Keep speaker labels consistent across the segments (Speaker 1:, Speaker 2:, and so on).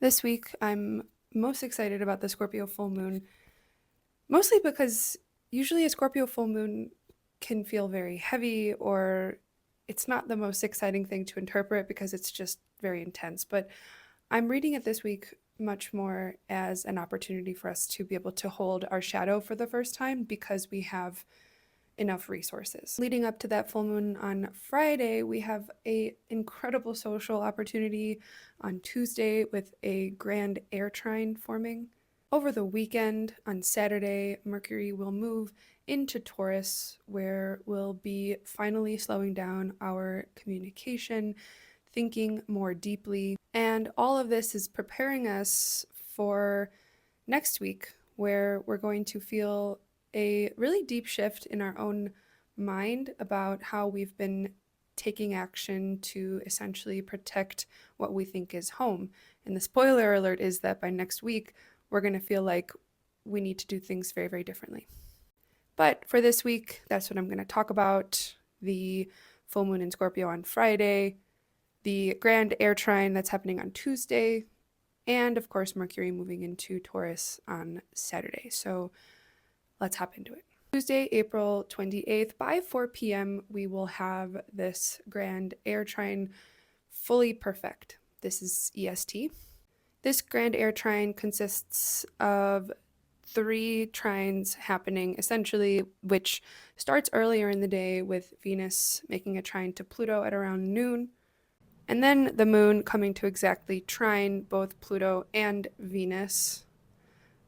Speaker 1: This week, I'm most excited about the Scorpio full moon, mostly because usually a Scorpio full moon can feel very heavy or it's not the most exciting thing to interpret because it's just very intense. But I'm reading it this week much more as an opportunity for us to be able to hold our shadow for the first time because we have enough resources. Leading up to that full moon on Friday, we have a incredible social opportunity on Tuesday with a grand air trine forming. Over the weekend on Saturday, Mercury will move into Taurus, where we'll be finally slowing down our communication, thinking more deeply. And all of this is preparing us for next week, where we're going to feel a really deep shift in our own mind about how we've been taking action to essentially protect what we think is home. And the spoiler alert is that by next week, we're going to feel like we need to do things very, very differently. But for this week, that's what I'm going to talk about: the full moon in Scorpio on Friday, the grand air trine that's happening on Tuesday, and of course, Mercury moving into Taurus on Saturday. So let's hop into it. Tuesday, April 28th, by 4 p.m., we will have this grand air trine fully perfect. This is EST. This grand air trine consists of 3 trines happening essentially, which starts earlier in the day with Venus making a trine to Pluto at around noon, and then the moon coming to exactly trine both Pluto and Venus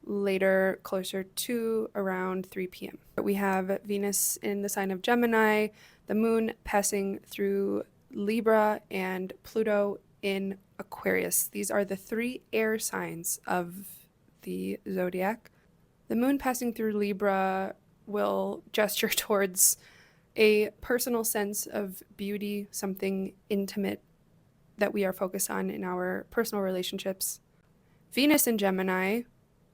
Speaker 1: later, closer to around 3 p.m. We have Venus in the sign of Gemini, the moon passing through Libra, and Pluto in Aquarius. These are the 3 air signs of the zodiac. The moon passing through Libra will gesture towards a personal sense of beauty, something intimate that we are focused on in our personal relationships. Venus in Gemini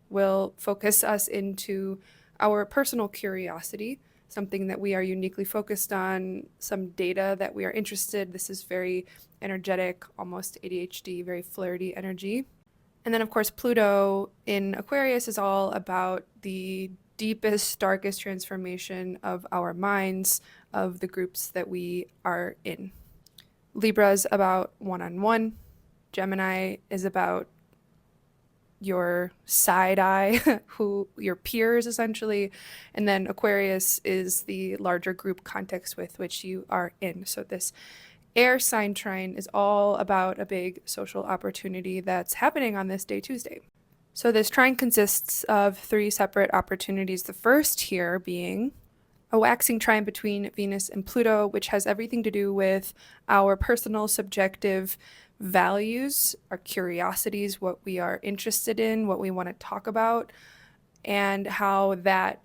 Speaker 1: will focus us into our personal curiosity, something that we are uniquely focused on, some data that we are interested. This is very energetic, almost ADHD, very flirty energy. And then, of course, Pluto in Aquarius is all about the deepest, darkest transformation of our minds, of the groups that we are in. Libra's about one-on-one. Gemini is about your side eye, who your peers essentially, and then Aquarius is the larger group context with which you are in. So this air sign trine is all about a big social opportunity that's happening on this day, Tuesday. So this trine consists of 3 separate opportunities. The first here being a waxing trine between Venus and Pluto, which has everything to do with our personal subjective values, our curiosities, what we are interested in, what we want to talk about, and how that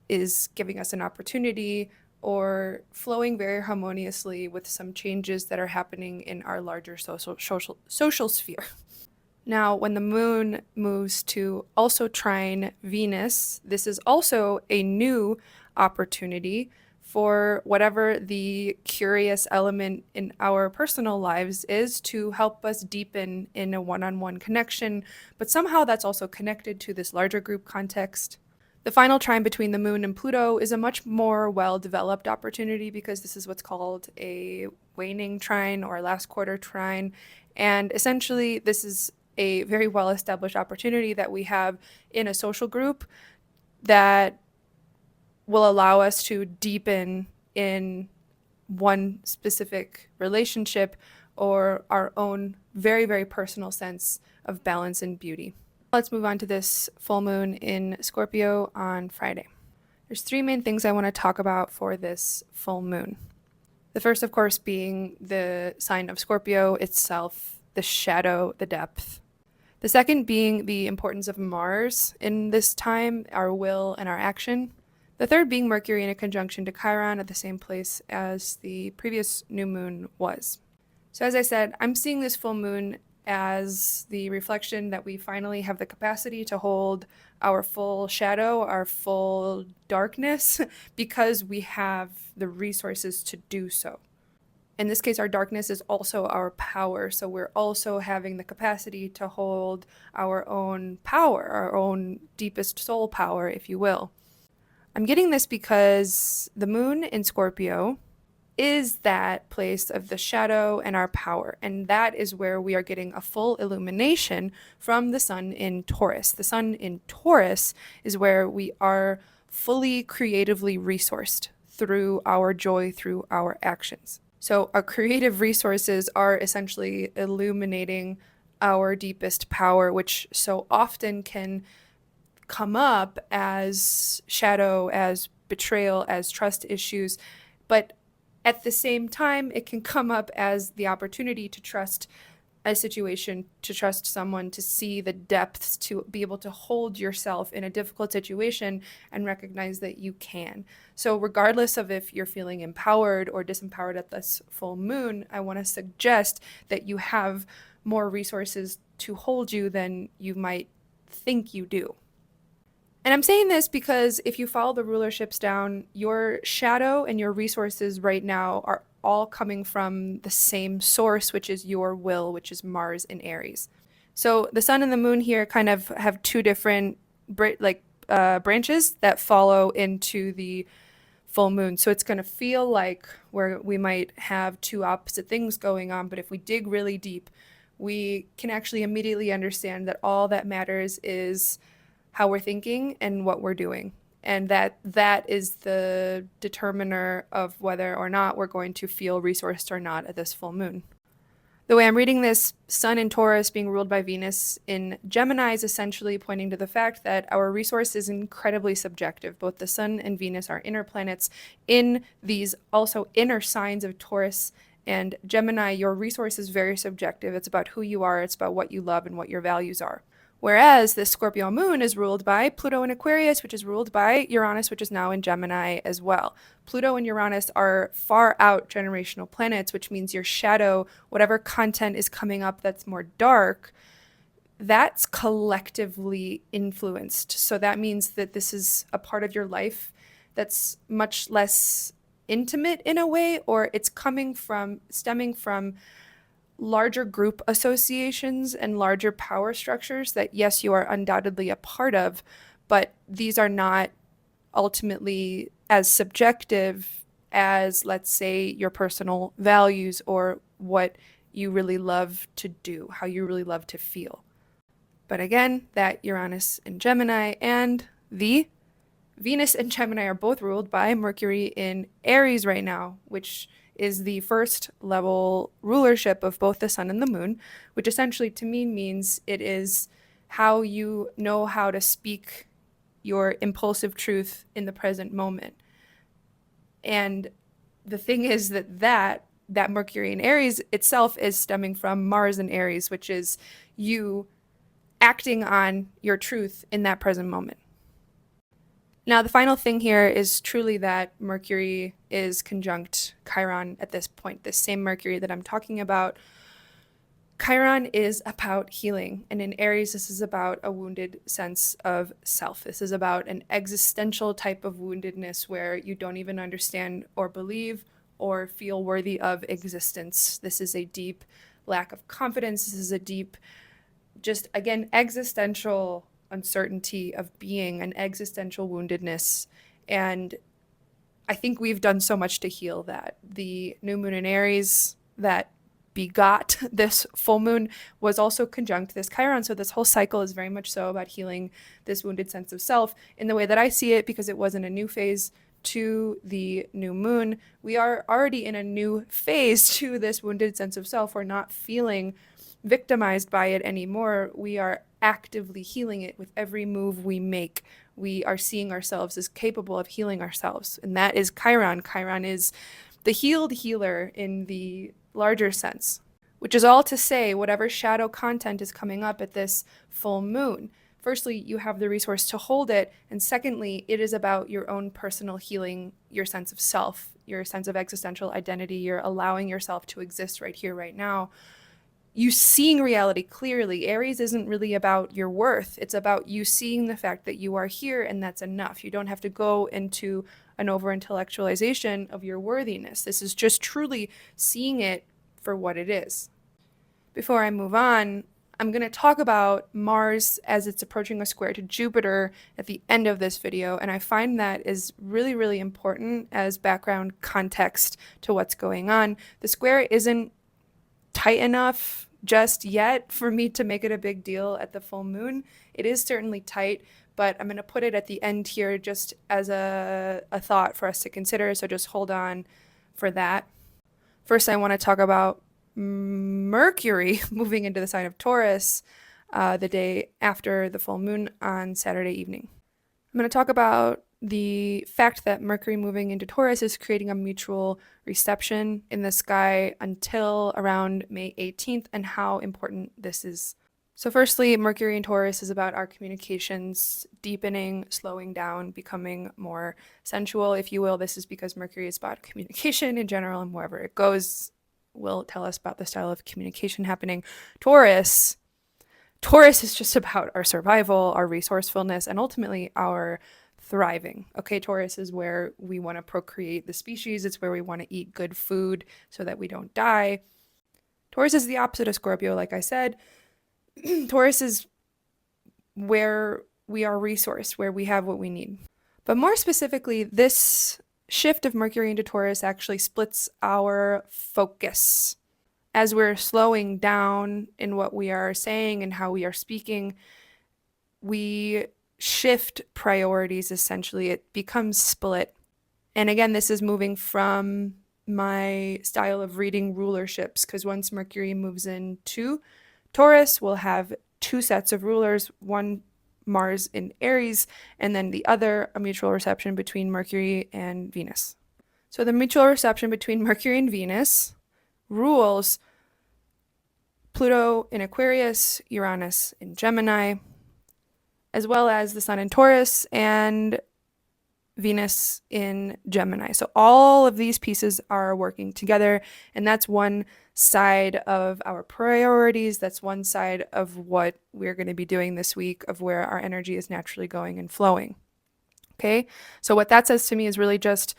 Speaker 1: is giving us an opportunity or flowing very harmoniously with some changes that are happening in our larger social sphere. Now, when the moon moves to also trine Venus, this is also a new opportunity for whatever the curious element in our personal lives is to help us deepen in a one-on-one connection, but somehow that's also connected to this larger group context. The final trine between the moon and Pluto is a much more well-developed opportunity because this is what's called a waning trine or last quarter trine, and essentially this is a very well-established opportunity that we have in a social group that will allow us to deepen in one specific relationship or our own very, very personal sense of balance and beauty. Let's move on to this full moon in Scorpio on Friday. There's 3 main things I want to talk about for this full moon. The first, of course, being the sign of Scorpio itself, the shadow, the depth. The second being the importance of Mars in this time, our will and our action. The third being Mercury in a conjunction to Chiron at the same place as the previous new moon was. So as I said, I'm seeing this full moon as the reflection that we finally have the capacity to hold our full shadow, our full darkness, because we have the resources to do so. In this case, our darkness is also our power. So we're also having the capacity to hold our own power, our own deepest soul power, if you will. I'm getting this because the moon in Scorpio is that place of the shadow and our power. And that is where we are getting a full illumination from the sun in Taurus. The sun in Taurus is where we are fully creatively resourced through our joy, through our actions. So our creative resources are essentially illuminating our deepest power, which so often can come up as shadow, as betrayal, as trust issues. But at the same time, it can come up as the opportunity to trust a situation, to trust someone, to see the depths, to be able to hold yourself in a difficult situation and recognize that you can. So regardless of if you're feeling empowered or disempowered at this full moon, I want to suggest that you have more resources to hold you than you might think you do. And I'm saying this because if you follow the rulerships down, your shadow and your resources right now are all coming from the same source, which is your will, which is Mars in Aries. So the sun and the moon here kind of have two different branches that follow into the full moon. So it's going to feel like where we might have two opposite things going on, but if we dig really deep, we can actually immediately understand that all that matters is how we're thinking and what we're doing. And that is the determiner of whether or not we're going to feel resourced or not at this full moon. The way I'm reading this, Sun in Taurus being ruled by Venus in Gemini is essentially pointing to the fact that our resource is incredibly subjective. Both the Sun and Venus are inner planets in these also inner signs of Taurus and Gemini. Your resource is very subjective. It's about who you are. It's about what you love and what your values are. Whereas the Scorpio moon is ruled by Pluto in Aquarius, which is ruled by Uranus, which is now in Gemini as well. Pluto and Uranus are far out generational planets, which means your shadow, whatever content is coming up that's more dark, that's collectively influenced. So that means that this is a part of your life that's much less intimate in a way, or it's stemming from larger group associations and larger power structures that, yes, you are undoubtedly a part of, but these are not ultimately as subjective as, let's say, your personal values or what you really love to do, how you really love to feel. But again, that Uranus and Gemini and the Venus and Gemini are both ruled by Mercury in Aries right now, which is the first level rulership of both the sun and the moon, which essentially to me means it is how you know how to speak your impulsive truth in the present moment. And the thing is that Mercury in Aries itself is stemming from Mars in Aries, which is you acting on your truth in that present moment. Now, the final thing here is truly that Mercury is conjunct Chiron at this point, this same Mercury that I'm talking about. Chiron is about healing, and in Aries, this is about a wounded sense of self. This is about an existential type of woundedness where you don't even understand or believe or feel worthy of existence. This is a deep lack of confidence. This is a deep, just again, existential uncertainty of being, an existential woundedness. And I think we've done so much to heal that. The new moon in Aries that begot this full moon was also conjunct this Chiron. So this whole cycle is very much so about healing this wounded sense of self in the way that I see it, because it wasn't a new phase to the new moon. We are already in a new phase to this wounded sense of self. We're not feeling victimized by it anymore. We are actively healing it with every move we make. We are seeing ourselves as capable of healing ourselves. And that is Chiron. Chiron is the healed healer in the larger sense, which is all to say whatever shadow content is coming up at this full moon. Firstly, you have the resource to hold it. And secondly, it is about your own personal healing, your sense of self, your sense of existential identity. You're allowing yourself to exist right here, right now. You seeing reality clearly. Aries isn't really about your worth. It's about you seeing the fact that you are here and that's enough. You don't have to go into an over-intellectualization of your worthiness. This is just truly seeing it for what it is. Before I move on, I'm going to talk about Mars as it's approaching a square to Jupiter at the end of this video, and I find that is really, really important as background context to what's going on. The square isn't tight enough just yet for me to make it a big deal at the full moon. It is certainly tight, but I'm going to put it at the end here just as a thought for us to consider, so just hold on for that. First, I want to talk about Mercury moving into the sign of Taurus the day after the full moon on Saturday evening. I'm going to talk about the fact that Mercury moving into Taurus is creating a mutual reception in the sky until around May 18th and how important this is. So firstly, Mercury in Taurus is about our communications deepening, slowing down, becoming more sensual, if you will. This is because Mercury is about communication in general, and wherever it goes will tell us about the style of communication happening. Taurus is just about our survival, our resourcefulness, and ultimately our thriving. Okay, Taurus is where we want to procreate the species. It's where we want to eat good food so that we don't die. Taurus is the opposite of Scorpio, like I said. Taurus is where we are resourced, where we have what we need. But more specifically, this shift of Mercury into Taurus actually splits our focus. As we're slowing down in what we are saying and how we are speaking, we shift priorities essentially. It becomes split. And again, this is moving from my style of reading rulerships, because once Mercury moves into Taurus, we'll have two sets of rulers, one Mars in Aries, and then the other a mutual reception between Mercury and Venus. So the mutual reception between Mercury and Venus rules Pluto in Aquarius, Uranus in Gemini, as well as the Sun in Taurus and Venus in Gemini. So all of these pieces are working together, and that's one side of our priorities. That's one side of what we're going to be doing this week, of where our energy is naturally going and flowing. Okay, so what that says to me is really just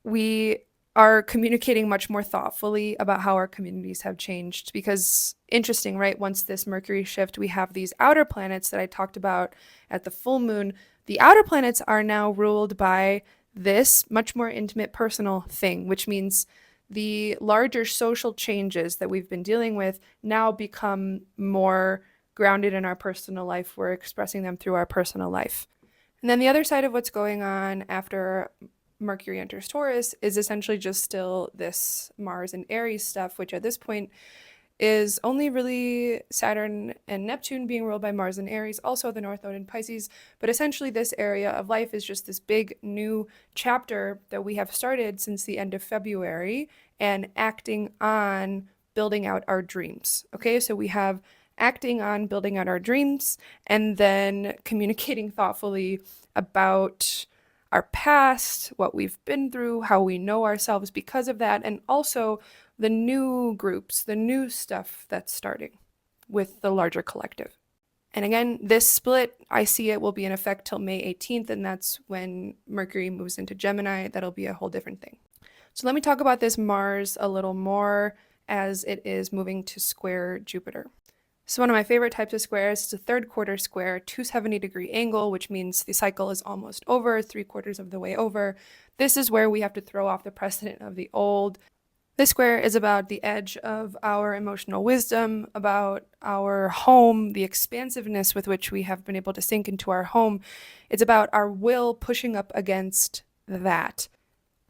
Speaker 1: we are communicating much more thoughtfully about how our communities have changed, because interesting, right? Once this Mercury shift, we have these outer planets that I talked about at the full moon. The outer planets are now ruled by this much more intimate personal thing, which means the larger social changes that we've been dealing with now become more grounded in our personal life. We're expressing them through our personal life. And then the other side of what's going on after Mercury enters Taurus is essentially just still this Mars and Aries stuff, which at this point is only really Saturn and Neptune being ruled by Mars and Aries, also the North Node in Pisces. But essentially this area of life is just this big new chapter that we have started since the end of February and acting on building out our dreams. Okay, so we have acting on building out our dreams and then communicating thoughtfully about our past, what we've been through, how we know ourselves because of that, and also the new groups, the new stuff that's starting with the larger collective. And again, this split, I see it will be in effect till May 18th, and that's when Mercury moves into Gemini. That'll be a whole different thing. So let me talk about this Mars a little more as it is moving to square Jupiter. So one of my favorite types of squares is a third quarter square, 270-degree angle, which means the cycle is almost over, 3/4 of the way over. This is where we have to throw off the precedent of the old. This square is about the edge of our emotional wisdom, about our home, the expansiveness with which we have been able to sink into our home. It's about our will pushing up against that.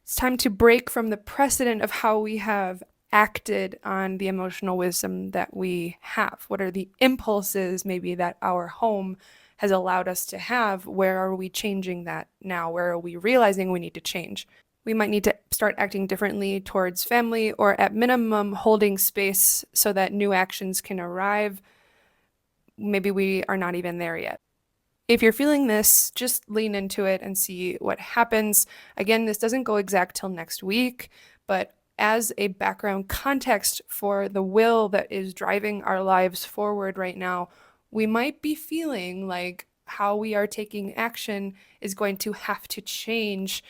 Speaker 1: It's time to break from the precedent of how we have acted on the emotional wisdom that we have. What are the impulses maybe that our home has allowed us to have? Where are we changing that now? Where are we realizing we need to change? We might need to start acting differently towards family, or at minimum holding space so that new actions can arrive. Maybe we are not even there yet. If you're feeling this, just lean into it and see what happens. Again, this doesn't go exact till next week, but as a background context for the will that is driving our lives forward right now, we might be feeling like how we are taking action is going to have to change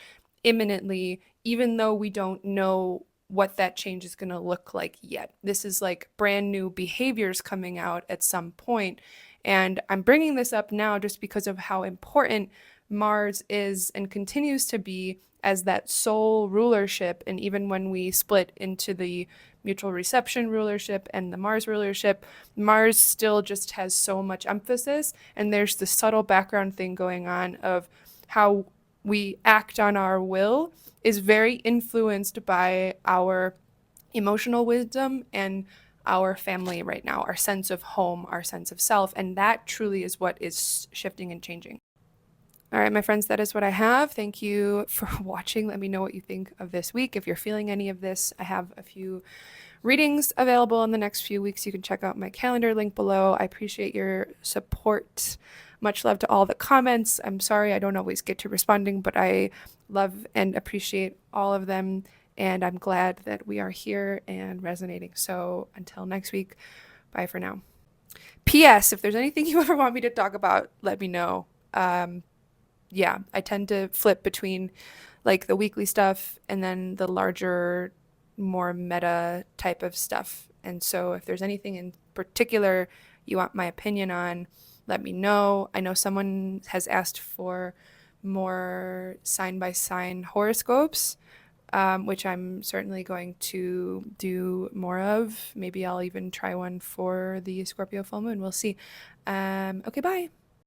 Speaker 1: imminently, even though we don't know what that change is going to look like yet. This is like brand new behaviors coming out at some point. And I'm bringing this up now just because of how important Mars is and continues to be as that sole rulership. And even when we split into the mutual reception rulership and the Mars rulership, Mars still just has so much emphasis. And there's the subtle background thing going on of how we act on our will is very influenced by our emotional wisdom and our family right now, our sense of home, our sense of self. And that truly is what is shifting and changing. All right, my friends, that is what I have. Thank you for watching. Let me know what you think of this week. If you're feeling any of this, I have a few readings available in the next few weeks. You can check out my calendar link below. I appreciate your support. Much love to all the comments. I'm sorry I don't always get to responding, but I love and appreciate all of them. And I'm glad that we are here and resonating. So until next week, bye for now. P.S. If there's anything you ever want me to talk about, let me know. Yeah, I tend to flip between like the weekly stuff and then the larger, more meta type of stuff. And so if there's anything in particular you want my opinion on, let me know. I know someone has asked for more sign by sign horoscopes, which I'm certainly going to do more of. Maybe I'll even try one for the Scorpio full moon. We'll see. Okay, bye.